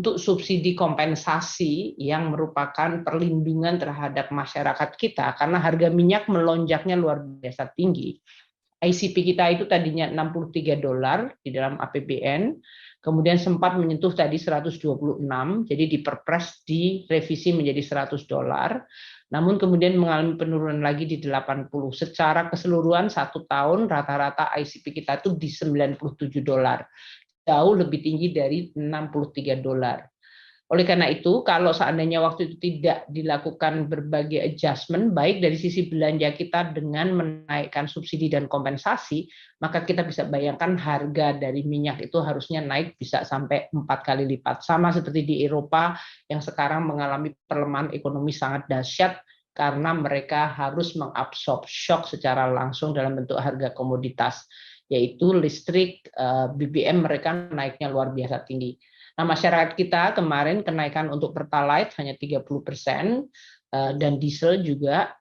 untuk subsidi kompensasi yang merupakan perlindungan terhadap masyarakat kita karena harga minyak melonjaknya luar biasa tinggi. ICP kita itu tadinya $63 di dalam APBN, kemudian sempat menyentuh tadi 126, jadi diperpres direvisi menjadi $100, namun kemudian mengalami penurunan lagi di 80. Secara keseluruhan 1 tahun rata-rata ICP kita itu di $97, jauh lebih tinggi dari $63. Oleh karena itu, kalau seandainya waktu itu tidak dilakukan berbagai adjustment, baik dari sisi belanja kita dengan menaikkan subsidi dan kompensasi, maka kita bisa bayangkan harga dari minyak itu harusnya naik bisa sampai 4 kali lipat. Sama seperti di Eropa yang sekarang mengalami pelemahan ekonomi sangat dahsyat karena mereka harus mengabsorb shock secara langsung dalam bentuk harga komoditas, yaitu listrik, BBM mereka naiknya luar biasa tinggi. Nah, masyarakat kita kemarin kenaikan untuk Pertalite hanya 30%, dan diesel juga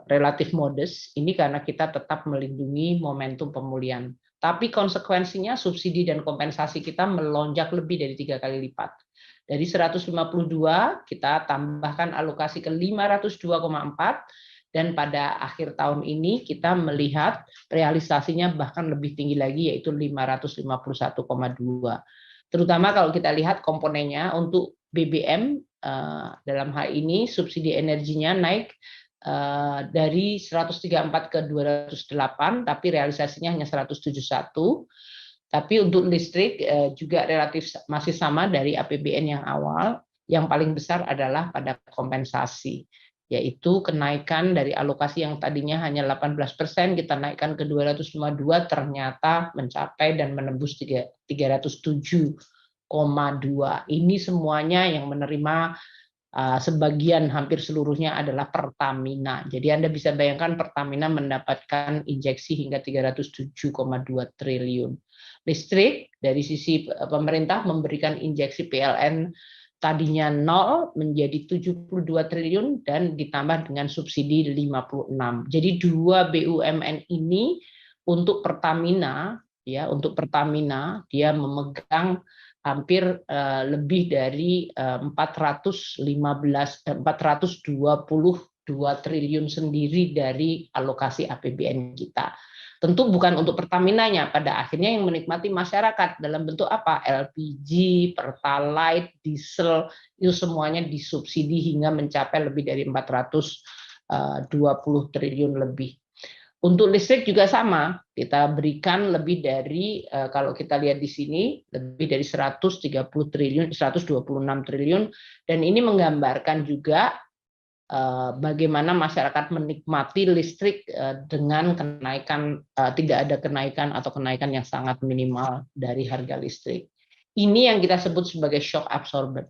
relatif modest. Ini karena kita tetap melindungi momentum pemulihan. Tapi konsekuensinya subsidi dan kompensasi kita melonjak lebih dari 3 kali lipat. Dari 152 kita tambahkan alokasi ke 502,4, dan pada akhir tahun ini kita melihat realisasinya bahkan lebih tinggi lagi, yaitu 551,2. Terutama kalau kita lihat komponennya untuk BBM, dalam hal ini subsidi energinya naik dari 134 ke 208, tapi realisasinya hanya 171. Tapi untuk listrik juga relatif masih sama dari APBN yang awal. Yang paling besar adalah pada kompensasi, yaitu kenaikan dari alokasi yang tadinya hanya 18%, kita naikkan ke 252, ternyata mencapai dan menembus 307,2. Ini semuanya yang menerima sebagian hampir seluruhnya adalah Pertamina. Jadi Anda bisa bayangkan Pertamina mendapatkan injeksi hingga 307,2 triliun. Listrik dari sisi pemerintah memberikan injeksi PLN tadinya 0 menjadi 72 triliun dan ditambah dengan subsidi 56. Jadi dua BUMN ini untuk Pertamina, ya, untuk Pertamina dia memegang hampir lebih dari 422 triliun sendiri dari alokasi APBN kita. Tentu bukan untuk Pertaminanya, pada akhirnya yang menikmati masyarakat dalam bentuk apa? LPG, Pertalite, diesel, itu semuanya disubsidi hingga mencapai lebih dari 420 triliun lebih. Untuk listrik juga sama, kita berikan lebih dari, kalau kita lihat di sini, lebih dari 130 triliun, 126 triliun, dan ini menggambarkan juga bagaimana masyarakat menikmati listrik dengan kenaikan, tidak ada kenaikan atau kenaikan yang sangat minimal dari harga listrik. Ini yang kita sebut sebagai shock absorber.